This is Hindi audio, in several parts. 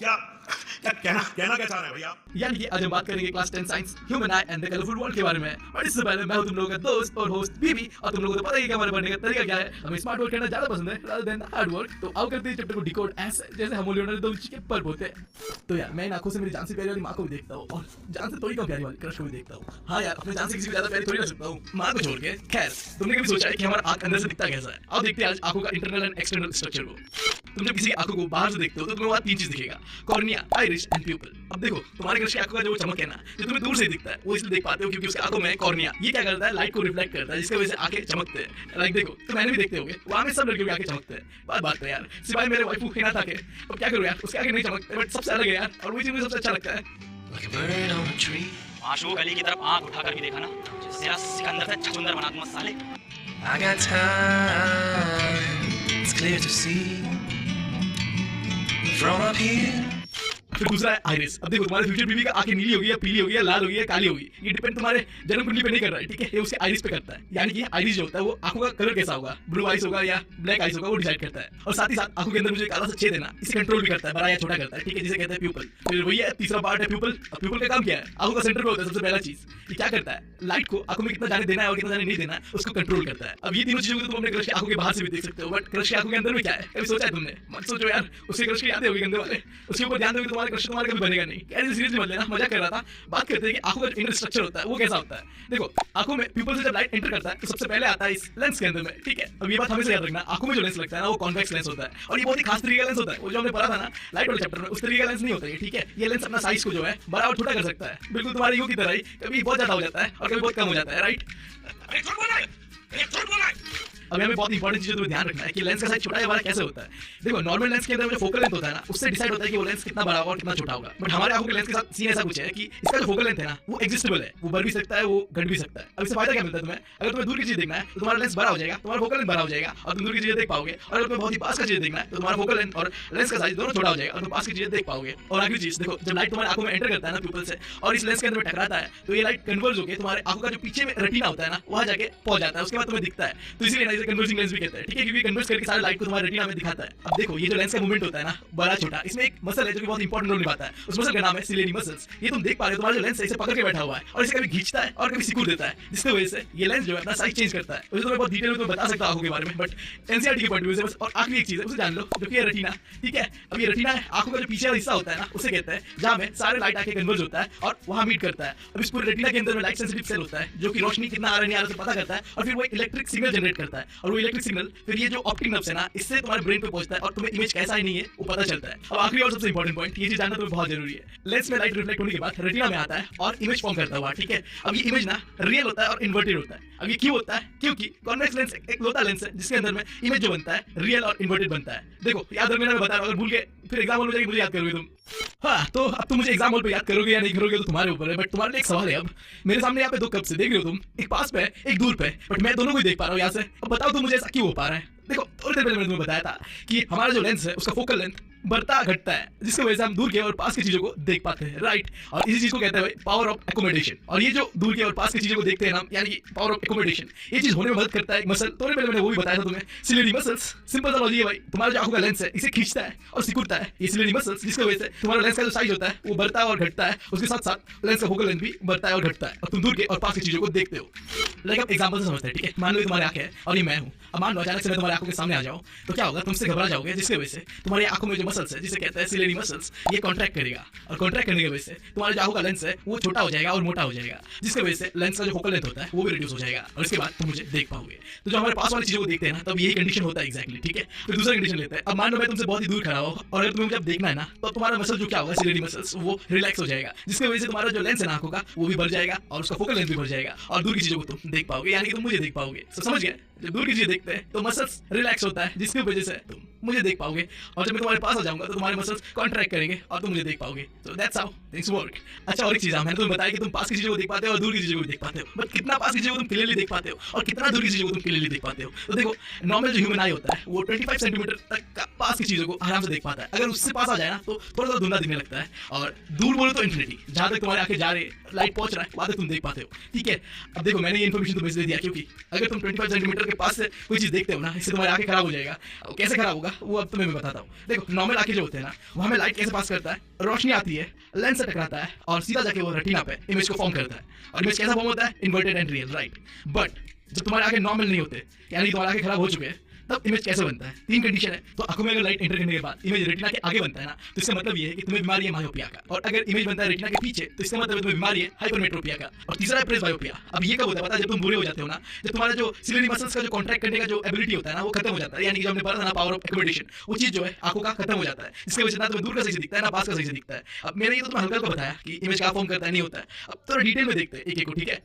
क्या क्या कहना क्या चाह रहे हैं भैया? यानी कि आज हम बात करेंगे class 10 science human I and the colourful world के बारे में। बट इससे पहले मैं हूं तुम लोगों का दोस्त और होस्ट बीबी, और तुम लोगों को तो पता ही है कि हमारे पढ़ने का तरीका क्या है। हमें स्मार्ट वर्क करना ज्यादा पसंद है rather than हार्ड वर्क। तो आओ करते हैं चैप्टर को डिकोड ऐसे जैसे हम लियोनार्डो दा विंची के पल्प होते हैं। तो यार मैं इन आंखों से मेरी जान से प्यारी वाली माँ को भी देखता हूँ, और जान से थोड़ी कम प्यारी वाली क्रश को भी देखता हूँ। हाँ यार, अपने जान से किसी को ज्यादा प्यारी थोड़ी रख सकता हूँ, माँ को छोड़ के। खैर, तुमने कभी सोचा है कि हमारा आंख अंदर से दिखता कैसा है? आओ देखते हैं आज आंखों का इंटरनल एंड एक्सटर्नल स्ट्रक्चर को। तुम जब किसी की आंखों को बाहर से देखते हो तो तुम्हें वहां तीन चीज दिखेगा, कॉर्निया, आइरिस एंड प्यूपिल। अब देखो, तुम्हारे क्रश की आंखों का जो चमक है ना, जो तुम्हें दूर से दिखता है, वो इसलिए देख पाते हो क्योंकि उसकी आंखों में कॉर्निया। ये क्या करता है? लाइट को रिफ्लेक्ट करता है, जिसकी वजह से आंखें चमकते हैं। लाइक देखो, तो मैंने भी देखते होंगे, वहां में सब लड़कियों की आंखें चमकते हैं। बात पे यार, सिवाय मेरे वाइफ हिना था के, अब क्या करूं यार, उसकी आंखें नहीं चमकते, बट सबसे अलग है यार, और वही चीज मुझे सबसे अच्छा लगता है। आशोक अली की तरफ आंख उठाकर भी देखा ना, तेरा सिकंदर से छछुंदर बना दूंगा साले। I got time, it's clear to see from up here. फिर दूसरा है आइरिस। अब देखो, तुम्हारे फ्यूचर बीवी का आंखें नीली होगी या पीली होगी या लाल होगी या काली होगी, ये डिपेंड तुम्हारे जन्म कुंडली पे नहीं कर रहा है, ठीक है? ये उसके आइरिस पे करता है। यानी कि आइरिस जो होता है वो आंखों का कलर कैसा होगा, ब्लू आइस होगा या ब्लैक आइस होगा, वो डिसाइड करता है। और साथ ही साथ आंखों के अंदर मुझे काला सा छेद है ना, इसे कंट्रोल भी करता है, बड़ा या छोटा करता है, ठीक है? जिसे कहते हैं प्यूपल। फिर वही है तीसरा पार्ट है प्यूपल। अब प्यूपल का काम क्या है? आंखों का सेंटर पे होता है सबसे पहला चीज। ये क्या करता है? लाइट को आंखों में कितना जाने देना है और कितना जाने नहीं देना है, उसको कंट्रोल करता है। अब ये तीनों चीजों को तुम अपने क्रश की आंखों के बाहर से भी देख सकते हो, बट क्रश की आंखों के अंदर में क्या है, कभी सोचा है तुमने? मत सोचो यार, उसके क्रश की यादें होगी गंदे वाले, उसके ऊपर ध्यान दोगे तुम्हारे क्रश तुम्हारे कभी बनेगा नहीं। ऐसे सीरियसली मत लेना, मजाक कर रहा था। बात करते हैं कि आंखों का इनर स्ट्रक्चर होता है वो कैसा होता है। देखो, आंखों में प्यूपल से जब लाइट एंटर करता है तो सबसे पहले आता है इस लेंस के अंदर में, ठीक है? अब ये बात हमेशा याद रखना, आंखों में जो लेंस लगता है ना, वो कॉन्वेक्स लेंस होता है, और ये बहुत ही खास तरीके का लेंस होता है। वो जो हमने पढ़ा था ना लाइट वाले चैप्टर में, उस तरीके का लेंस नहीं होता है, ठीक है? ये लेंस अपना साइज को जो है बड़ा और छोटा कर सकता है, बिल्कुल तुम्हारी यूं की तरह ही। कभी बहुत ज्यादा हो जाता है और कभी बहुत कम हो जाता है, राइट? अब हमें बहुत इंपॉर्टेंट चीज़ तुम्हें ध्यान रखना है कि लेंस का साइज छोटा या बड़ा कैसे होता है। देखो, नॉर्मल लेंस के अंदर जो फोकल लेंथ होता है ना, उससे डिसाइड होता है कि वो लेंस कितना बड़ा होगा और कितना छोटा होगा। बट हमारे आंखों के लेंस के साथ सीन ऐसा कुछ है कि इसका जो फोकल लेंथ है ना, वो एग्जिस्टेबल है, वो बढ़ भी सकता है, वो घट भी सकता है। अब इससे फायदा क्या मिलता है तुम्हें? अगर तुम्हें दूर की चीज देखना है तो तुम्हारा लेंस बड़ा हो जाएगा, तुम्हारा फोकल लेंथ बड़ा हो जाएगा और तुम दूर की चीजें देख पाओगे। और अगर तुम्हें बहुत ही पास का चीज देखना है तो तुम्हारा फोकल लेंथ और लेंस का साइज दोनों छोटा हो जाएगा और तुम पास की चीजें देख पाओगे। और आखिरी चीज देखो, जब लाइट तुम्हारे आंखों में एंटर करता है ना प्यूपल से और इस लेंस के अंदर में टकराता है, तो ये लाइट कन्वर्ज होकर तुम्हारे आंखों का जो पीछे में रेटिना होता है ना, वहां जाके पहुंच जाता है, उसके बाद तुम्हें दिखता है। तो इसीलिए इसे कन्वर्जिंग लेंस भी कहते हैं, ठीक है? क्योंकि कन्वर्ज करके सारे लाइट को तुम्हारे रेटिना में दिखाता है। अब देखो, ये जो लेंस का मूवमेंट होता है ना, बड़ा छोटा, इसमें एक मसल है जो कि बहुत इंपॉर्टेंट रोल निभाता है। उस मसल का नाम है सिलेनी मसल्स। ये तुम देख पा रहे हो, तुम्हारा जो लेंस है इसे पकड़ के बैठा हुआ है और इसे कभी खींचता है और कभी सिकुड़ देता है, जिसकी वजह से ये लेंस जो है अपना साइज चेंज करता है। वैसे तो मैं बहुत डिटेल में बता सकता हूं आंखों के बारे में, बट एनसीईआरटी के पॉइंट ऑफ व्यू से बस। और आखिरी एक चीज है, उसे जान लो, जो कि है रेटिना, ठीक है? अब ये रेटिना है आंखों का जो पीछे वाला हिस्सा होता है ना, उसे कहते हैं जहां में सारे लाइट आके कन्वर्ज होता है और वहां मीट करता है। अब इस पूरे रेटिना के अंदर में लाइट सेंसिटिव सेल होता है जो कि रोशनी कितना आ रहा है नहीं आ रहा है पता करता है, और फिर वो इलेक्ट्रिक सिग्नल जनरेट करता है। और वो इलेक्ट्रिक सिग्नल फिर ये जो ऑप्टिक नर्व्स है ना, इससे तुम्हारे ब्रेन पे पहुंचता है और तुम्हें इमेज कैसा है नहीं है वो पता चलता है। अब आखिरी और सबसे इंपॉर्टेंट पॉइंट, ये चीज जानना तुम्हें बहुत जरूरी है। लेंस में लाइट रिफ्लेक्ट होने के बाद रेटिना में आता है और इमेज फॉर्म करता हुआ, ठीक है? अब ये इमेज ना रियल होता है और इन्वर्टेड होता है। अब ये क्यों होता है? क्योंकि कॉन्वेक्स लेंस एक लोता लेंस है जिसके अंदर में इमेज जो बनता है रियल और इन्वर्टेड बनता है। देखो, याद रखना, मैं बता रहा हूं, अगर भूल गए फिर एग्जाम हॉल में जाके मुझे याद करोगे तुम। हाँ, तो अब तुम मुझे एग्जाम हॉल पे याद करोगे या नहीं करोगे तो तुम्हारे ऊपर है, बट तुम्हारे लिए एक सवाल है। अब मेरे सामने यहाँ पे दो कप से देख रहे हो तुम, एक पास पे है एक दूर पे, बट मैं दोनों को ही देख पा रहा हूँ यहाँ से। अब बताओ तुम मुझे ऐसा क्यों हो पा रहा है? देखो, थोड़ी देर पहले मैंने तुम्हें बताया था कि हमारा जो लेंस है उसका फोकल लेंथ बढ़ता घटता है, जिसकी वजह से हम दूर के और पास की चीजों को देख पाते हैं, राइट? और इसी चीज को कहते हैं पावर ऑफ एकोमोडेशन। और ये जो दूर के और पास की चीजों को देखते हैं ना, यानी कि पावर ऑफ एकोमोडेशन, ये चीज होने में मदद करता है मसल। थोड़ी पहले मैंने वो भी बताया था तुम्हें, सिलेनी मसल्स। सिंपल सा लॉजिक है भाई, तुम्हारा जो आंखों का लेंस है इसे खींचता है और सिकुड़ता है ये सिलेनी मसल्स, जिसकी वजह से तुम्हारा लेंस का जो साइज होता है वो बढ़ता है और घटता है। उसके साथ साथ लेंस का फोकल लेंथ भी बढ़ता है और घटता है और तुम दूर के और पास की चीजों को देखते हो। लाइक अब एग्जांपल से समझते हैं, ठीक है? मान लो तुम्हारी आंखें हैं और ये मैं हूं। अब मान लो अचानक से मैं तुम्हारी आंखों के सामने आ जाऊं तो क्या होगा? तुमसे घबरा जाओगे, जिसकी वजह से तुम्हारी आंखों में जो मसल्स है जिसे कहते हैं सिलेनी मसल्स, ये कॉन्ट्रैक्ट करेगा और कॉन्ट्रैक्ट करने की वजह से तुम्हारा जो आंखों का लेंस है वो छोटा हो जाएगा और मोटा हो जाएगा, जिसकी वजह से लेंस का जो फोकल लेंथ होता है वो भी रिड्यूस हो जाएगा और इसके बाद तुम मुझे देख पाओगे। तो जो हमारे पास वाली चीजों को देखते हैं ना, तब यही कंडीशन होता है एग्जैक्टली, ठीक है? फिर दूसरा कंडीशन लेते हैं। अब मान लो मैं तुमसे बहुत ही दूर खड़ा हूं और अगर तुम्हें जब देखना है ना, तो तुम्हारा मसल जो क्या होगा, सिलेनी मसल्स, वो रिलैक्स हो जाएगा, जिसकी वजह से तुम्हारा जो लेंस है ना आंखों का वो भी बढ़ जाएगा और उसका फोकल लेंथ भी बढ़ जाएगा और दूर की चीजों को तुम देख पाओगे, यानी कि तुम मुझे देख पाओगे। समझ गए? जब दूर की चीजें देखते हैं तो मसल्स रिलैक्स होता है, जिसकी वजह से तुम मुझे देख पाओगे, और जब मैं तुम्हारे पास आ जाऊंगा तो तुम्हारे मसल्स कॉन्ट्रैक्ट करेंगे और तुम मुझे देख पाओगे। So that's how things work. अच्छा, और एक चीज मैंने तुम्हें बताया कि तुम पास की चीजों को देख पाते हो और दूर की चीजों को देख पाते हो, बट कितना पास की चीजों को तुम क्लियरली देख पाते हो और कितना दूर की चीजों को तुम क्लियरली देख पाते हो? तो देखो, नॉर्मल जो ह्यूमन आई होता है वो 25 सेंटीमीटर तक का पास की चीजों को आराम से देख पाता है। अगर उससे पास आ जाए ना तो थोड़ा सा धुंधला दिखने लगता है, और दूर बोलो तो इन्फिनिटी, जहां तक तुम्हारी आंखें जा रही है, लाइट पहुंच रहा है, वहां तक तुम देख पाते हो, ठीक है? अब देखो, मैंने ये इन्फॉर्मेशन तुम्हें दे दिया क्योंकि अगर तुम 25 सेंटीमीटर के पास से कोई चीज देखते हो ना, इससे तुम्हारी आंखें खराब हो जाएगा। कैसे खराब होगा? होगा वो अब तुम्हें मैं बताता हूँ। देखो नॉर्मल आंखें जो होते हैं ना, वो हमें लाइट कैसे पास करता है, रोशनी आती है, लेंस से टकराता है और सीधा जाके वो रेटिना पे इमेज को फॉर्म करता है। और इमेज कैसा फॉर्म होता है, inverted and real, right. But जब तुम्हारे आंखें नॉर्मल नहीं होते, यानी कि तुम्हारे आंखें खराब हो चुके हैं, तब इमेज कैसे बनता है? तीन कंडीशन है। तो आंखों में अगर लाइट एंटर करने के बाद इमेज रेटिना के आगे बनता है ना, तो इसका मतलब ये है कि तुम्हें बीमारी है मायोपिया का। और अगर इमेज बनता है रेटिना के पीछे, तो इसका मतलब तुम्हें बीमारी है हाइपरमेट्रोपिया का। और तीसरा है प्रेसबायोपिया। अब ये कब होता है पता है? जब तुम बुरे हो जाते हो ना, जब तुम्हारा जो सिलियरी मसल्स का जो कॉन्ट्रैक्ट करने का जो एबिलिटी होता है ना, वो खत्म हो जाता है। यानी कि जो हमने पढ़ा था ना, पावर ऑफ एकोमोडेशन, वो चीज जो है आंखों का खत्म हो जाता है। इसके वजह से ना तुम्हें दूर का सही से दिखता है, ना पास का सही से दिखता है। अब मैंने ये तो तुम्हें हल्का हल्का बताया कि इमेज का फॉर्म करता है, नहीं होता है। अब थोड़ा डिटेल में देखते हैं एक एक को, ठीक है?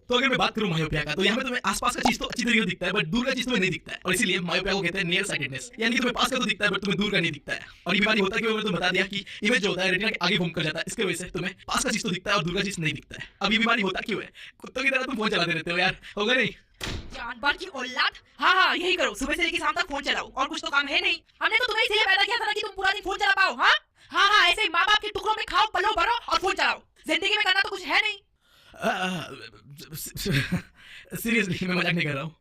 तो अगर मैं बात करूं मायोपिया का, तो यहाँ पे तुम्हें आसपास का चीज तो अच्छी तरीके से दिखता है, बट दूर का चीज तुम्हें नहीं दिखता है। और इसीलिए मायोपिया को कहते हैं नियर साइटेडनेस, यानी कि तुम्हें पास का तो दिखता है बट तुम्हें दूर का नहीं दिखता है। और ये बीमारी होता है कि मैंने तुम्हें बता दिया कि इमेज जो होता है रेटिना के आगे फॉर्म कर जाता है, इसके वजह से तुम्हें पास का चीज तो दिखता है और दूर का चीज नहीं दिखता है। अब ये बीमारी होता क्यों है? कुत्तों की तरह तुम फोन चलाते रहते हो यार, होगा नहीं? जानवर की औलाद। हाँ, यही करो, सुबह से लेकर शाम तक फोन चलाओ, और कुछ तो काम है नहीं। हमने तो तुम्हें इसलिए पैदा किया था ना कि तुम पूरा दिन फोन चला पाओ। हाँ, ऐसे ही माँ बाप के टुकड़ों में खाओ, पलो भरो और फोन चलाओ। जिंदगी में करना तो कुछ है नहीं। सीरियसली मैं मजाक नहीं कर रहा हूँ।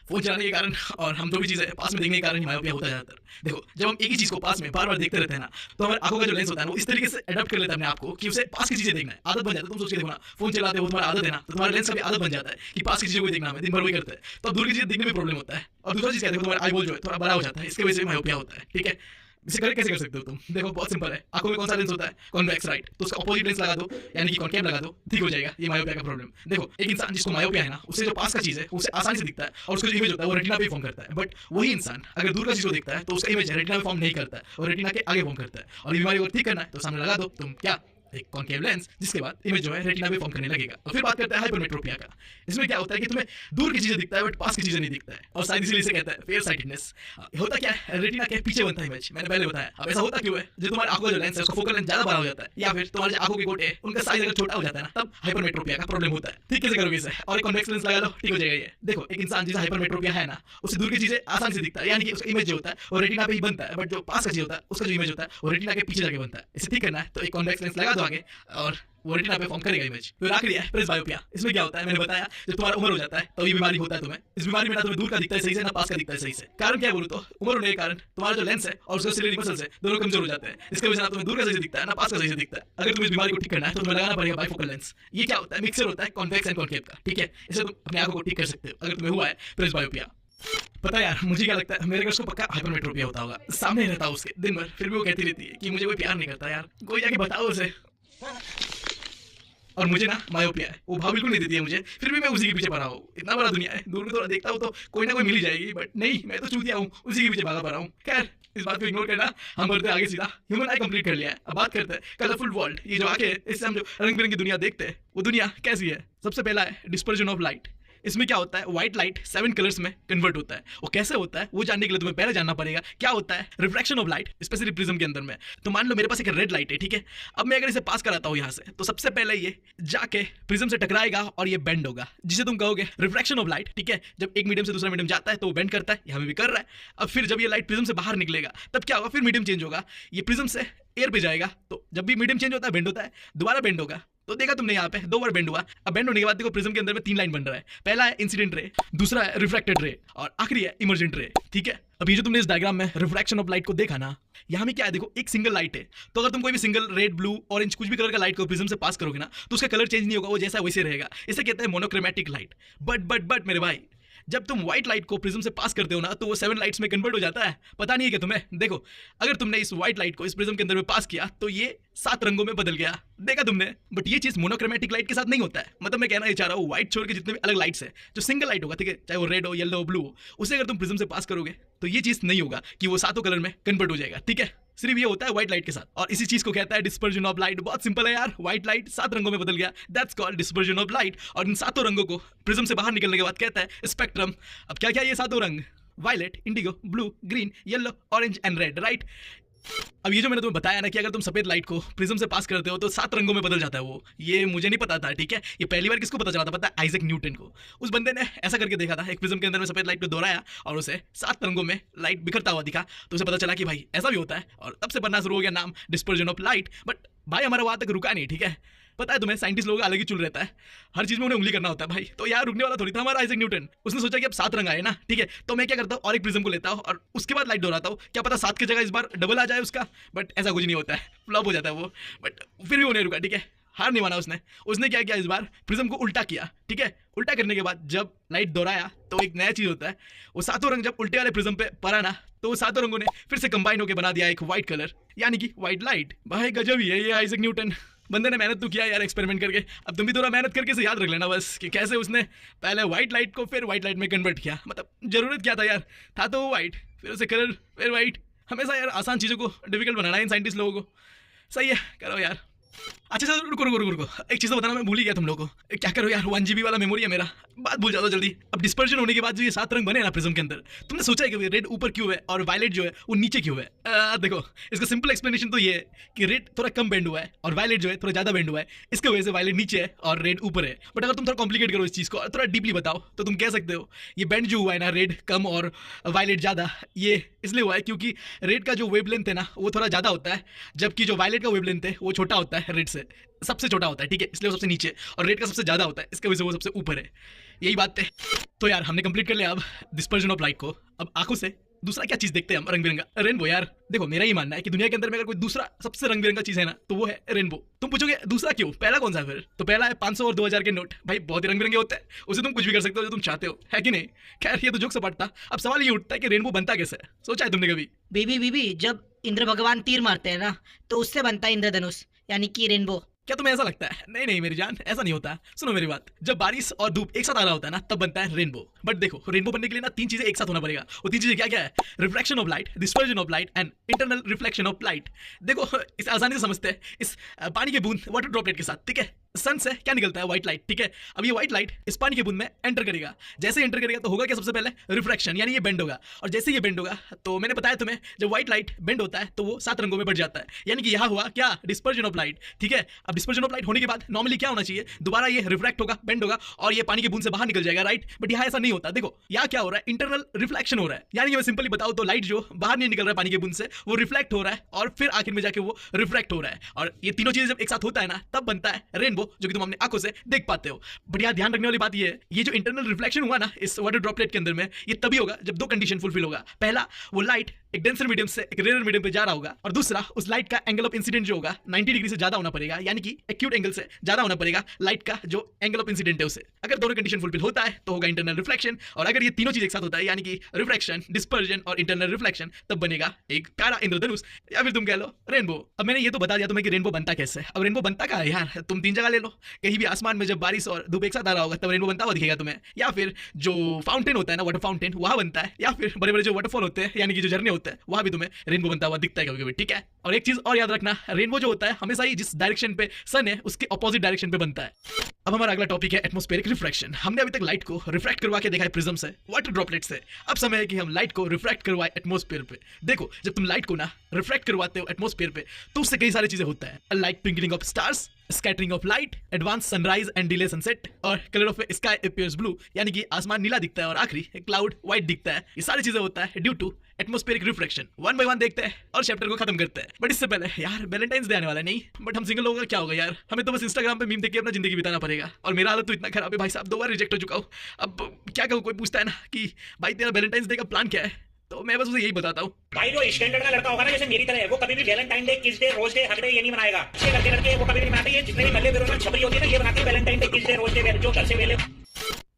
फोन चलाने के कारण और हम दो भी चीज़ें पास में देखने के कारण ही मायोपिया होता है ज़्यादातर। देखो जब हम एक ही चीज़ को पास में बार बार देखते रहते हैं ना, तो हमारे आंखों का जो लेंस होता है वो इस तरीके से अडॉप्ट कर लेता है अपने आप को कि उसे पास की चीज़ें देखना है आदत बन जाता है। तुम सोच के देखो ना, फोन चलाते हो तुम्हारी आदत है ना, तो तुम्हारे लेंस का भी आदत बन जाता है कि पास की चीज़ों को देखना, हमें दिन भर वही करते हैं, तो अब दूर की चीज़ें देखने में प्रॉब्लम होता है। और दूसरा चीज़ क्या है, तुम्हारा आईबॉल जो है थोड़ा बड़ा हो जाता है, इसके वजह से मायोपिया होता है, ठीक है? इसे करेक्ट कैसे कर सकते हो तुम? देखो बहुत सिंपल है। आंखों में कौन सा लेंस होता है? Convex, right. तो उसका ऑपोजिट लेंस लगा दो, यानी कि कॉनकेव लगा दो, ठीक हो जाएगा ये मायोपिया का प्रॉब्लम। देखो एक इंसान जिसको मायोपिया है ना, उससे जो पास का चीज है उसे आसानी से दिखता है और उसका जो इमेज होता है वो रेटिना पे फॉर्म करता है। बट वही इंसान अगर दूर का चीज को देखता है तो उसका इमेज रेटिना में फॉर्म नहीं करता है और रेटिना के आगे फॉर्म करता है। और ये बीमारी को ठीक करना है तो सामने लगा दो तुम क्या, एक कॉनकेव लेंस, जिसके बाद इमेज जो है रेटिना में फॉर्म करने लगेगा। और फिर बात करते हैं हाइपरमेट्रोपिया का। इसमें क्या होता है कि तुम्हें दूर की चीजें दिखता है बट पास की चीजें नहीं दिखता है, और शायद इसीलिए इसे कहता है फेयर साइटेडनेस। होता क्या है, रेटिना के पीछे बनता है इमेज, मैंने पहले बताया। अब ऐसा होता क्यों है? जो तुम्हारी आंखों का जो लेंस है उसका फोकल लेंथ ज्यादा बड़ा हो जाता है, या फिर तुम्हारे जो आंखों के गोटे हैं उनका साइज अगर छोटा हो जाता है ना, तब हाइपरमेट्रोपिया का प्रॉब्लम होता है। ठीक कैसे करोगे इसे? और एक कॉन्वेक्स लेंस लगा लो, ठीक हो जाएगा ये। देखो एक इंसान जिसे हाइपरमेट्रोपिया है ना, उसे दूर की चीजें आसानी से दिखता है, यानी कि उसका इमेज जो होता है वो रेटिना पे ही बनता है, बट जो पास का चीज होता है उसका जो इमेज होता है वो रेटिना के पीछे जाके बनता है। इसे ठीक करना है तो एक कॉन्वेक्स लेंस लगा दो आगे और वो रेटिना पे फॉर्म करेगा इमेज। फिर आखिरी है प्रेसबायोपिया। इसमें क्या होता है, मैंने बताया जब तुम्हारा उम्र हो जाता है तो ये बीमारी होता है तुम्हें। इस बीमारी में ना तुम्हें दूर का दिखता है सही से, ना पास का दिखता है सही से। कारण क्या बोलूं तो उम्र होने के कारण तुम्हारा जो लेंस है और उसका सिलियरी मसल्स है दोनों कमजोर हो जाते हैं। इसके वजह से ना तुम्हें दूर का सही से दिखता है, ना पास का सही से दिखता है। अगर तुम्हें इस बीमारी को ठीक करना है तो तुम्हें लगाना पड़ेगा बाइफोकल लेंस। ये क्या होता है, मिक्सर होता है कॉन्वेक्स एंड कॉनकेव का, ठीक है? इसे तुम अपनी आंखों को ठीक कर सकते हो अगर तुम्हें हुआ है प्रेसबायोपिया। पता है यार, मुझे क्या लगता है मेरे घर उसको पक्का हाइपरमेट्रोपिया होता होगा। सामने रहता है उसके दिन भर, फिर भी वो कहती रहती है कि मुझे कोई प्यार नहीं करता। यार कोई जाके बताओ उसे। और मुझे ना मायोपिया है, वो भाव बिल्कुल नहीं देती है मुझे, फिर भी मैं उसी के पीछे पड़ा हूँ। इतना बड़ा दुनिया है, दूर में थोड़ा देखता हूँ तो कोई ना कोई मिल ही जाएगी, बट नहीं, मैं तो चूतिया हूँ, उसी के पीछे भागा पड़ा हूँ। खैर इस बात को इग्नोर करना, हम बढ़ते आगे सीधा। ह्यूमन आई कंप्लीट कर लिया है, अब बात करते हैं कलरफुल वर्ल्ड। ये जो आगे है इससे हम जो रंग बिरंगी दुनिया देखते हैं वो दुनिया कैसी है? सबसे पहला है डिस्पर्जन ऑफ लाइट। इसमें क्या होता है, व्हाइट लाइट 7 कलर्स में कन्वर्ट होता है। वो कैसे होता है वो जानने के लिए तुम्हें पहले जानना पड़ेगा क्या होता है refraction of light, specially prism के अंदर में। तो मान लो मेरे पास एक रेड लाइट है, ठीक है? अब मैं अगर इसे पास कराता हूँ यहाँ से, तो सबसे पहले ये जाके प्रिज्म से टकराएगा और ये बेंड होगा, जिसे तुम कहोगे रिफ्रैक्शन ऑफ लाइट, ठीक है? जब एक मीडियम से दूसरा मीडियम जाता है तो वो बेंड करता है, यहाँ भी कर रहा है। अब फिर जब ये लाइट प्रिज्म से बाहर निकलेगा तब क्या होगा, फिर मीडियम चेंज होगा, ये प्रिज्म से एयर पे जाएगा। तो जब भी मीडियम चेंज होता है बेंड होता है, दोबारा बेंड होगा। तो देखा तुमने यहाँ पे 2 बार बेंड हुआ। अब बेंड होने के बाद देखो प्रिज्म के अंदर में 3 लाइन बन रहा है। पहला है इंसिडेंट रे, दूसरा है रिफ्रैक्टेड रे और आखिरी है इमर्जेंट रे, ठीक है? अब ये जो तुमने इस डायग्राम में रिफ्रैक्शन ऑफ लाइट को देखा ना, यहाँ में क्या है देखो, एक सिंगल लाइट है। तो अगर तुम कोई भी सिंगल रेड, ब्लू, ऑरेंज कुछ भी कलर का लाइट को प्रिज्म से पास करोगे ना, तो उसका कलर चेंज नहीं होगा, वो जैसा वैसे रहेगा। इसे कहते हैं मोनोक्रोमैटिक लाइट। बट मेरे भाई, जब तुम व्हाइट लाइट को प्रिज्म से पास करते हो ना, तो वो 7 लाइट्स में कन्वर्ट हो जाता है। पता नहीं है कि तुम्हें? देखो अगर तुमने इस व्हाइट लाइट को इस प्रिज्म के अंदर में पास किया तो ये 7 रंगों में बदल गया, देखा तुमने? बट ये चीज मोनोक्रोमैटिक लाइट के साथ नहीं होता है। मतलब मैं कहना ये चाह रहा हूँ, व्हाइट छोड़ के जितने भी अलग लाइट्स है, जो सिंगल लाइट होगा, ठीक है, चाहे वो रेड हो, येलो हो, ब्लू हो, उसे अगर तुम प्रिज्म से पास करोगे तो ये चीज नहीं होगा कि वो 7 कलर में कन्वर्ट हो जाएगा, ठीक है? सिर्फ ये होता है व्हाइट लाइट के साथ, और इसी चीज को कहता है डिस्पर्जन ऑफ लाइट। बहुत सिंपल है यार, व्हाइट लाइट 7 रंगों में बदल गया, that's called dispersion of light. और इन 7 रंगों को प्रिज्म से बाहर निकलने के बाद कहता है स्पेक्ट्रम। अब क्या क्या ये 7 रंग? Violet, indigo, blue, green, yellow, orange and red, right? अब ये जो मैंने तुम्हें बताया ना कि अगर तुम सफेद लाइट को प्रिज्म से पास करते हो तो 7 रंगों में बदल जाता है वो, ये मुझे नहीं पता था, ठीक है? ये पहली बार किसको पता चला था? पता है आइजैक न्यूटन को। उस बंदे ने ऐसा करके देखा था, एक प्रिज्म के अंदर में सफेद लाइट को दोहराया और उसे 7 रंगों में लाइट बिखरता हुआ दिखा, तो उसे पता चला कि भाई ऐसा भी होता है, और तब से बनना शुरू हो गया नाम डिस्पर्जन ऑफ लाइट। बट भाई हमारा वहां तक रुका नहीं, ठीक है? पता है तुम्हें साइंटिस्ट लोगों का अलग ही चुल रहता है, हर चीज में उन्हें उंगली करना होता है भाई। तो यार रुकने वाला थोड़ी था हमारा आइजैक न्यूटन। उसने सोचा कि अब 7 रंग आए ना, ठीक है, तो मैं क्या करता हूँ और एक प्रिज्म को लेता हूँ और उसके बाद लाइट दोहराता हूँ, क्या पता 7 की जगह इस बार डबल आ जाए उसका। बट ऐसा कुछ नहीं होता है, फ्लॉप हो जाता है वो। बट फिर भी वो नहीं रुका, ठीक है, हार नहीं माना उसने क्या किया इस बार, प्रिज्म को उल्टा किया, ठीक है। उल्टा करने के बाद जब लाइट दोहराया तो एक नया चीज होता है, वो 7 रंग जब उल्टे वाले प्रिज्म पे पड़ा ना, तो वो 7 रंगों ने फिर से कंबाइन होकर बना दिया एक व्हाइट कलर, यानी कि व्हाइट लाइट। भाई गजब ही है ये आइजैक न्यूटन, बंदे ने मेहनत तो किया यार एक्सपेरिमेंट करके। अब तुम भी थोड़ा मेहनत करके से याद रख लेना बस कि कैसे उसने पहले व्हाइट लाइट को फिर व्हाइट लाइट में कन्वर्ट किया। मतलब जरूरत क्या था यार, था तो वो व्हाइट, फिर उसे कलर, फिर व्हाइट। हमेशा यार आसान चीज़ों को डिफिकल्ट बनाना है इन साइंटिस्ट लोगों को। सही है, करो यार। अच्छा सर रुको, एक चीज़ तो बताना मैं भूल ही गया तुम लोगों को। क्या करो यार, 1 GB वाला मेमोरी है मेरा, बात भूल जाता जल्दी। अब डिस्पर्जन होने के बाद जो ये 7 रंग बने ना प्रिज्म के अंदर, तुमने सोचा है कि रेड ऊपर क्यों है और वायलेट जो है वो नीचे क्यों है? देखो इसका सिंपल एक्सप्लेनेशन तो ये है कि रेड थोड़ा कम बेंड हुआ है और वायलेट जो है थोड़ा ज़्यादा बेंड हुआ है, इसकी वजह से वायलेट नीचे है और रेड ऊपर है। बट अगर तुम थोड़ा कॉम्प्लिकेट करो इस चीज़ को और थोड़ा डीपली बताओ तो तुम कह सकते हो ये बेंड जो हुआ है ना, रेड कम और वायलेट ज़्यादा, ये इसलिए हुआ है क्योंकि रेड का जो वेवलेंथ है ना वो थोड़ा ज़्यादा होता है, जबकि जो वायलेट का वेवलेंथ है वो छोटा होता है, रेड से सबसे छोटा होता है, ठीक है, इसलिए वो सबसे नीचे, और रेड का सबसे ज़्यादा होता है, इसके वजह से वो सबसे ऊपर है। यही बात है। तो यार हमने कंप्लीट कर लिया अब डिस्पर्जन ऑफ लाइट को। अब आंखों से दूसरा क्या चीज देखते हैं हम, रंग बिरंगा रेनबो। यार देखो मेरा ही मानना है कि दुनिया के अंदर में अगर कोई दूसरा सबसे रंग बिरंगा चीज है ना तो वो है रेनबो। तुम पूछोगे दूसरा क्यों, पहला कौन सा फिर? तो पहला है 500 और 2000 के नोट। भाई बहुत ही रंग बिरंगे होते हैं, उसे तुम कुछ भी कर सकते हो जो तुम चाहते हो, है कि नहीं? खैर ये तो जोक सपाट था। अब सवाल ये उठता है कि रेनबो बनता कैसे है? सोचा है तुमने कभी? बीबी जब इंद्र भगवान तीर मारते हैं ना तो उससे बनता है इंद्रधनुष, यानी कि रेनबो। क्या तुम्हें ऐसा लगता है? नहीं मेरी जान, ऐसा नहीं होता। सुनो मेरी बात, जब बारिश और धूप एक साथ आ रहा होता है ना तब बनता है रेनबो। बट देखो रेनबो बनने के लिए ना 3 चीजें एक साथ होना पड़ेगा। वो 3 चीजें क्या है? Refraction of light, dispersion of light and internal reflection of light. देखो इस आसानी से समझते हैं इस पानी के बूंद वाटर ड्रॉपलेट के साथ, ठीक है। सन से क्या निकलता है? व्हाइट लाइट, ठीक है। अब ये व्हाइट लाइट इस पानी के बूंद में एंटर करेगा। जैसे एंटर करेगा तो होगा क्या? सबसे पहले रिफ्रैक्शन, यानी ये बेंड होगा। और जैसे ये बेंड होगा तो मैंने बताया तुम्हें जब व्हाइट लाइट बेंड होता है तो वो 7 रंगों में बढ़ जाता है, यानी कि यहाँ हुआ क्या? डिस्पर्जन ऑफ लाइट, ठीक है। अब डिस्पर्जन ऑफ लाइट होने के बाद नॉर्मली क्या होना चाहिए? दोबारा ये रिफ्रैक्ट होगा, बेंड होगा और ये पानी के बूंद से बाहर निकल जाएगा, राइट। बट यहाँ ऐसा नहीं होता। देखो यहाँ क्या हो रहा है? इंटरनल रिफ्लेक्शन हो रहा है, यानी कि मैं सिंपली बताऊं तो लाइट जो बाहर नहीं निकल रहा है पानी के बूंद से, वो रिफ्लेक्ट हो रहा है और फिर आखिर में जाके वो रिफ्रैक्ट हो रहा है। और ये तीनों चीजें जब एक साथ होता है ना तब बनता है रेनबो, जो कि तुम अपने आंखों से देख पाते हो। बट यहाँ ध्यान रखने वाली बात ये है, ये जो इंटरनल रिफ्लेक्शन हुआ ना इस वाटर ड्रॉपलेट के अंदर में, ये तभी होगा जब 2 कंडीशन फुलफिल होगा। पहला, वो लाइट एक डेंसर मीडियम से एक रेयर मीडियम पे जा रहा होगा, और दूसरा उस लाइट का एंगल ऑफ इंसिडेंट जो होगा 90 डिग्री से ज्यादा होना पड़ेगा, यानी कि एक्यूट एंगल से ज्यादा होना पड़ेगा लाइट का जो एंगल ऑफ इंसिडेंट है उसे। अगर दोनों कंडीशन फुलफिल होता है तो होगा इंटरनल रिफ्लेक्शन, और अगर ये तीनों चीज एक साथ होता है यानी कि रिफ्रैक्शन, डिस्पर्जन और इंटरनल रिफ्लेक्शन, तब बनेगा एक प्यारा इंद्रधनुष, या फिर तुम कह लो रेनबो। अब मैंने ये तो बता दिया तुम्हें कि रेनबो बनता कैसे। अब रेनबो बनता क्या है यार? तुम 3 जगह ले लो, कहीं भी आसमान में जब बारिश और धूप एक साथ आ रहा होगा तब रेनबो बनता हुआ दिखेगा तुम्हें, या फिर जो फाउंटेन होता है ना, वाटर फाउंटेन, वहां बनता है, या फिर बड़े बड़े जो वाटरफॉल होते हैं यानी कि जो झरने होते हैं वहां भी तुम्हें रेनबो बनता हुआ दिखता है कभी कभी, ठीक है। और एक चीज और याद रखना, रेनबो जो होता है हमेशा ही जिस डायरेक्शन पे सन है उसके ऑपोजिट डायरेक्शन पे बनता है। अब हमारा अगला टॉपिक है एटमॉस्फेरिक रिफ्रैक्शन। हमने अभी तक लाइट को रिफ्रैक्ट करवा के देखा है प्रिज्म से, वाटर ड्रॉपलेट से। अब समय है कि हम लाइट को रिफ्रैक्ट करवाए एटमॉस्फेयर पे। देखो जब तुम लाइट को ना रिफ्रैक्ट करवाते हो एटमॉस्फेयर पे तो उससे कई सारी चीजें होता है, like twinkling of stars, scattering of light, advance sunrise and delay sunset, और colour of sky appears blue, यानी कि आसमान नीला दिखता है और आखिरी क्लाउड व्हाइट दिखता है। ये सारी चीजें होता है due to atmospheric refraction. 1 by 1 देखते हैं और चैप्टर को खत्म करते हैं। बट इससे पहले यार वैलेंटाइंस डे आने वाला है, नहीं? बट हम सिंगल लोगों का क्या होगा यार? हमें तो बस इंस्टाग्राम पे मीम देख के अपना जिंदगी बिताना पड़ेगा, और मेरा हालत तो इतना खराब है भाई साहब, 2 बार रिजेक्ट हो चुका हूँ। अब क्या कहूँ, कोई पूछता है ना कि भाई तेरा वैलेंटाइंस डे का प्लान क्या है, तो मैं बस उसे यही बताता हूँ। भाई जो स्टैंडर्ड का लड़का होगा ना जैसे मेरी तरह, वो कभी भी Valentine day, kiss day, rose day, hug day ये नहीं मनाएगा। अच्छे लड़के लड़के वो कभी नहीं मनाते। ये जितने भी मल्ले बेरोजगार छपरी होती है ना, ये बनाते हैं Valentine day, kiss day, rose day, जो घर से वेले।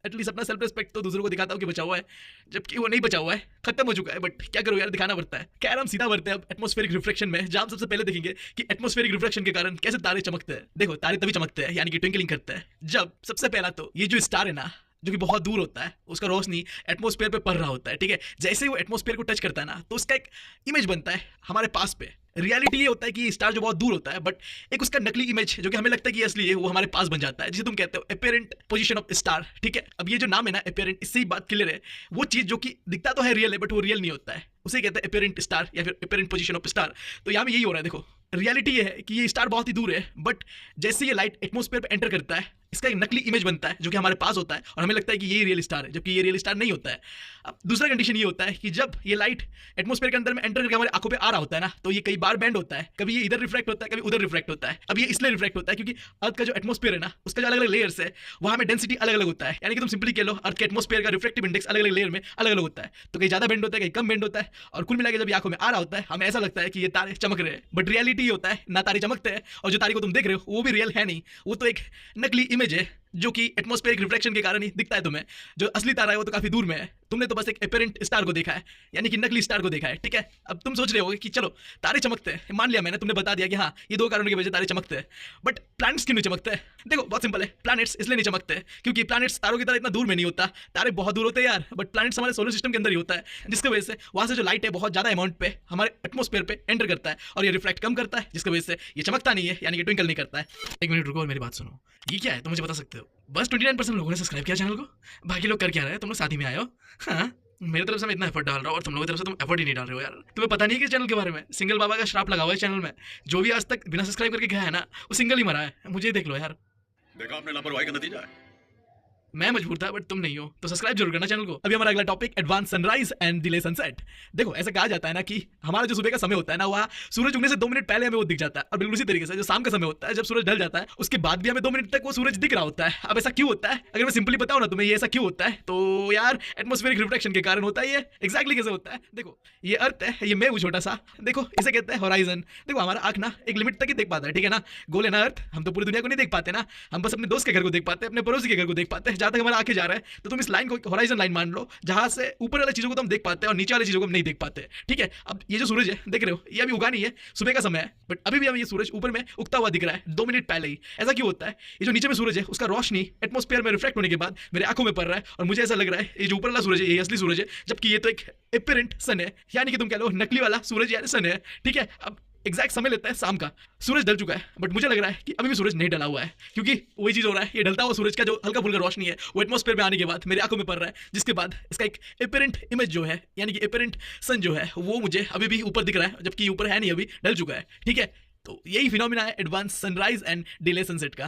एटलीस्ट अपना सेल्फ रिस्पेक्ट तो दूसरों को दिखाता हूँ कि बचा हुआ है, जबकि वो नहीं बचा हुआ है, खत्म हो चुका है। बट क्या करो यार, दिखाना पड़ता है। खैर हम सीधा बढ़ते हैं अब एटमॉस्फेरिक रिफ्लेक्शन में, जहाँ सबसे पहले देखेंगे कि एटमॉस्फेरिक रिफ्लेक्शन के कारण कैसे तारे चमकते हैं। देखो तारे तभी चमकते हैं यानी कि ट्विंकलिंग करते हैं जब सबसे पहला तो ये जो स्टार है ना जो कि बहुत दूर होता है, उसका रोशनी एटमॉस्फेयर पे पड़ रहा होता है, ठीक है। जैसे ही वो एटमॉस्फेयर को टच करता है ना तो उसका एक इमेज बनता है हमारे पास पे। रियलिटी ये होता है कि स्टार जो बहुत दूर होता है, बट एक उसका नकली इमेज जो कि हमें लगता है कि असली है, वो हमारे पास बन जाता है, जिसे तुम कहते हो अपीयरेंट पोजीशन ऑफ स्टार, ठीक है। अब ये जो नाम है ना अपीयरेंट, इससे ही बात क्लियर है। वो चीज जो कि दिखता तो है रियल है बट वो रियल नहीं होता है, उसे कहते हैं अपीयरेंट स्टार या फिर अपीयरेंट पोजीशन ऑफ स्टार। तो यहाँ में यही हो रहा है। देखो रियलिटी ये है कि ये स्टार बहुत ही दूर है, बट जैसे ये लाइट एटमॉस्फेयर पे एंटर करता है इसका एक नकली इमेज बनता है जो कि हमारे पास होता है और हमें लगता है कि ये रियल स्टार है, जबकि ये रियल स्टार नहीं होता है। अब दूसरा कंडीशन ये होता है कि जब ये लाइट एटमॉस्फेयर के अंदर में एंटर करके हमारे आंखों पे आ रहा होता है ना, तो ये कई बार बेंड होता है, कभी ये इधर रिफ्लेक्ट होता है, कभी उधर रिफ्लेक्ट होता है। अब ये इसलिए रिफ्लेक्ट होता है क्योंकि अर्थ का जो एटमॉस्फेयर है ना, उसका जो अलग अलग लेयर्स है वहां में डेंसिटी अलग अलग होता है। यानी कि तुम सिंपली कह लो अर्थ के एटमॉस्फेयर का रिफ्लेक्टिव इंडेक्स अलग अलग लेयर में अलग अलग होता है, तो कहीं ज्यादा बेंड होता है, कहीं कम बेंड होता है, और कुल मिला के जब ये आंखों में आ रहा होता है हमें ऐसा लगता है कि ये तारे चमक रहे हैं। बट रियलिटी ये होता है ना तारे चमकते हैं, और जो तारे को तुम देख रहे हो वो भी रियल है नहीं, वो तो एक नकली इमेज है जो कि एटमॉस्फेरिक रिफ्लेक्शन के कारण ही दिखता है तुम्हें। जो असली तारा है वो तो काफी दूर में है, तुमने तो बस एक एपेरेंट स्टार को देखा है, यानी कि नकली स्टार को देखा है। ठीक है, अब तुम सोच रहे होगे कि चलो तारे चमकते हैं, मान लिया मैंने, तुमने बता दिया कि हाँ ये दो कारणों की वजह से तारे चमकते हैं, बट प्लैनेट्स क्यों नहीं चमकते हैं? देखो बहुत सिंपल है, प्लैनेट्स इसलिए नहीं चमकते हैं क्योंकि प्लैनेट्स तारों की तरह इतना दूर में नहीं होता, तारे बहुत दूर होते हैं यार, बट प्लैनेट्स हमारे सोलर सिस्टम के अंदर ही होता है, जिसकी वजह से वहां से जो लाइट है बहुत ज्यादा अमाउंट पे हमारे एटमॉस्फेयर पे एंटर करता है और ये रिफ्लेक्ट कम करता है, जिसकी वजह से ये चमकता नहीं है, यानी कि ट्विंकल नहीं करता है। एक मिनट रुको और मेरी बात सुनो, ये क्या है तुम मुझे बता सकते हो? बस 29% लोगों ने सब्सक्राइब किया चैनल को, बाकी लोग कर क्या रहे हैं? तुम लोग साथ ही में आए हो? हाँ, मेरी तरफ से मैं इतना एफर्ट डाल रहा हूँ और तुम लोगों की तरफ से तुम एफर्ट ही नहीं डाल रहे हो यार। तुम्हें पता नहीं है कि चैनल के बारे में सिंगल बाबा का श्राप लगा हुआ है चैनल में, जो भी आज तक बिना सब्सक्राइब करके गया है ना वो सिंगल ही मरा है। मुझे देख लो यार, देखा आपने लापरवाही का नतीजा है। मैं मजबूर था बट तुम नहीं हो, तो सब्सक्राइब जरूर करना चैनल को। अभी हमारा अगला topic advance sunrise and delay sunset. देखो ऐसा कहा जाता है ना कि हमारा जो सुबह का समय होता है ना, वह सूरज उगने से 2 मिनट पहले हमें वो दिख जाता है, और बिल्कुल उसी तरीके से जो शाम का समय होता है जब सूरज ढल जाता है उसके बाद भी हमें 2 मिनट तक वो सूरज दिख रहा होता है। अब ऐसा क्यों होता है? अगर मैं सिंपली बताऊं ना तुम्हें ये ऐसा क्यों होता है, तो यार एटमॉस्फेरिक रिफ्लेक्शन के कारण होता है। ये एग्जैक्टली कैसे होता है? देखो ये अर्थ है, ये मैं हूं छोटा सा, देखो इसे कहते हैं होराइजन। देखो हमारा आंख ना एक लिमिट तक ही देख पाता है, ठीक है ना, गोल है ना अर्थ, हम तो पूरी दुनिया को नहीं देख पाते ना, हम बस अपने दोस्त के घर को देख पाते हैं, अपने पड़ोसी के घर को देख पाते हैं, जहां तक हमारा आंखें जा रहा है। तो तुम इस लाइन को होराइजन लाइन मान लो, जहां से ऊपर वाली चीजों को तो हम देख पाते हैं और नीचे वाली चीजों को हम नहीं देख पाते। ठीक है, अब ये जो सूरज है देख रहे हो, ये अभी उगा नहीं है, सुबह का समय है, बट अभी भी हमें ये सूरज ऊपर में उगता हुआ दिख रहा है 2 मिनट पहले ही। ऐसा क्यों होता है? ये जो नीचे में सूरज है उसका रोशनी एटमॉस्फेयर में रिफ्लेक्ट होने के बाद मेरे आंखों में पड़ रहा है, और मुझे ऐसा लग रहा है ये जो ऊपर वाला सूरज है ये असली सूरज है, जबकि ये तो एक एपेरेंट सन है, यानी कि तुम कह लो नकली वाला सूरज यानी सन है। ठीक है, अब एग्जैक्ट समय लेता है शाम का, सूरज ढल चुका है, बट मुझे लग रहा है कि अभी भी सूरज नहीं ढला हुआ है, क्योंकि वही चीज हो रहा है, ये ढलता हुआ सूरज का जो हल्का फुल्का रोशनी है वो एटमॉस्फेयर में आने के बाद मेरी आंखों में पड़ रहा है, जिसके बाद इसका एक एपेरेंट इमेज जो है, यानी कि एपेरेंट सन जो है वो मुझे अभी भी ऊपर दिख रहा है, जबकि ऊपर है नहीं, अभी ढल चुका है। ठीक है, तो यही फिनोमिना है advance sunrise and delay sunset का।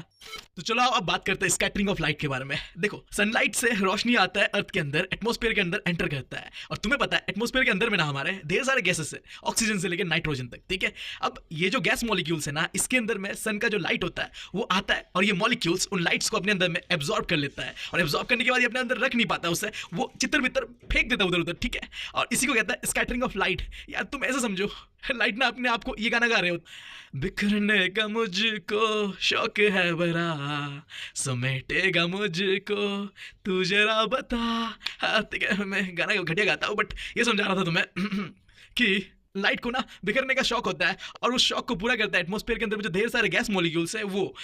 तो चलो अब बात करते हैं स्कैटरिंग ऑफ लाइट के बारे में। देखो सनलाइट से रोशनी आता है अर्थ के अंदर, एटमॉस्फेयर के अंदर एंटर करता है, और तुम्हें पता है एटमॉस्फेयर के अंदर में ना हमारे ढेर सारे गैसेस है, ऑक्सीजन से लेकर नाइट्रोजन तक। ठीक है, अब ये जो गैस मॉलिक्यूल्स है ना, इसके अंदर में सन का जो लाइट होता है वो आता है, और ये मॉलिक्यूल्स उन लाइट्स को अपने अंदर में एब्जॉर्ब कर लेता है, और एब्जॉर्ब करने के बाद ये अपने अंदर रख नहीं पाता उसे, वो चित्र भीतर फेंक देता है उधर उधर। ठीक है, और इसी को कहता है स्कैटरिंग ऑफ लाइट। यार तुम ऐसा समझो, लाइट ना अपने आप को ये गाना गा रहे हो, बिखरने का मुझको शौक है बड़ा, समेटेगा मुझको तू जरा बता। हाँ ठीक है, मैं गाना घटिया गाता हूँ, बट ये समझा रहा था तुम्हें कि लाइट को ना बिखरने का शौक होता है, और उस शौक को पूरा करता है एटमॉस्फेयर के अंदर में जो ढेर सारे गैस मॉलिक्यूल्स हैं वो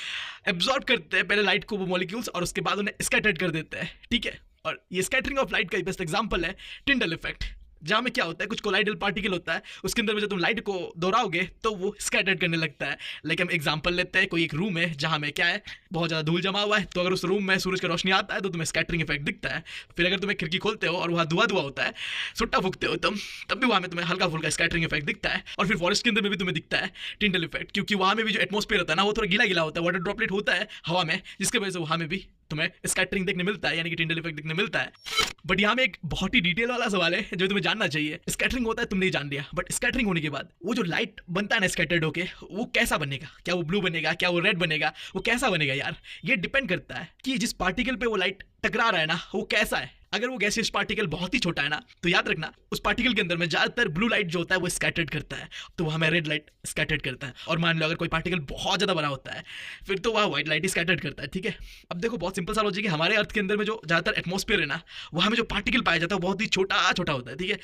एब्जॉर्ब करते हैं पहले लाइट को वो मॉलिक्यूल्स, और उसके बाद उन्हें स्कैटर्ड कर देते हैं। ठीक है, और ये स्कैटरिंग ऑफ लाइट का बेस्ट एग्जांपल है टिंडल इफेक्ट, जहाँ में क्या होता है कुछ कोलाइडल पार्टिकल होता है, उसके अंदर में जब तुम लाइट को दोहराओगे तो वो स्कैटर्ड करने लगता है। लाइक हम एग्जांपल लेते हैं, कोई एक रूम है जहाँ में क्या है बहुत ज़्यादा धूल जमा हुआ है, तो अगर उस रूम में सूरज की रोशनी आता है तो तुम्हें स्कैटरिंग इफेक्ट दिखता है। फिर अगर तुम्हें खिड़की खोलते हो और वहाँ धुआं धुआं होता है, सुट्टा फूकते हो तुम, तब भी वहाँ में तुम्हें हल्का फुल्का स्कैटरिंग इफेक्ट दिखता है। और फिर फॉरेस्ट के अंदर में भी तुम्हें दिखता है टिंडल इफेक्ट, क्योंकि वहाँ में भी जो एटमॉस्फेयर होता है ना वो थोड़ा गीला गीला होता है, वाटर ड्रॉपलेट होता है हवा में, जिसकी वजह से वहाँ में भी तुम्हें स्कैटरिंग देखने मिलता है, यानी कि टिंडल इफेक्ट देखने मिलता है। बट यहाँ में एक बहुत ही डिटेल वाला सवाल है जो तुम्हें जानना चाहिए। स्कैटरिंग होता है तुम नहीं जान लिया, बट स्कैटरिंग होने के बाद वो जो लाइट बनता है ना स्कैटर्ड होके, वो कैसा बनेगा? क्या वो ब्लू बनेगा, क्या वो रेड बनेगा, वो कैसा बनेगा यार? ये डिपेंड करता है कि जिस पार्टिकल पे वो लाइट टकरा रहा है ना वो कैसा है। अगर वो गैसियस पार्टिकल बहुत ही छोटा है ना, तो याद रखना उस पार्टिकल के अंदर में ज्यादातर ब्लू लाइट जो होता है वो स्कैटर्ड करता है, तो वो हमें रेड लाइट स्कैटर्ड करता है। और मान लो अगर कोई पार्टिकल बहुत ज्यादा बड़ा होता है फिर तो वह व्हाइट लाइट स्कैटर्ड करता है। ठीक है, अब देखो बहुत सिंपल सा लॉजिक है, हमारे अर्थ के अंदर में जो ज्यादातर एटमॉस्फेयर है ना, वहाँ में जो पार्टिकल पाया जाता है वो बहुत ही छोटा छोटा होता है। ठीक है,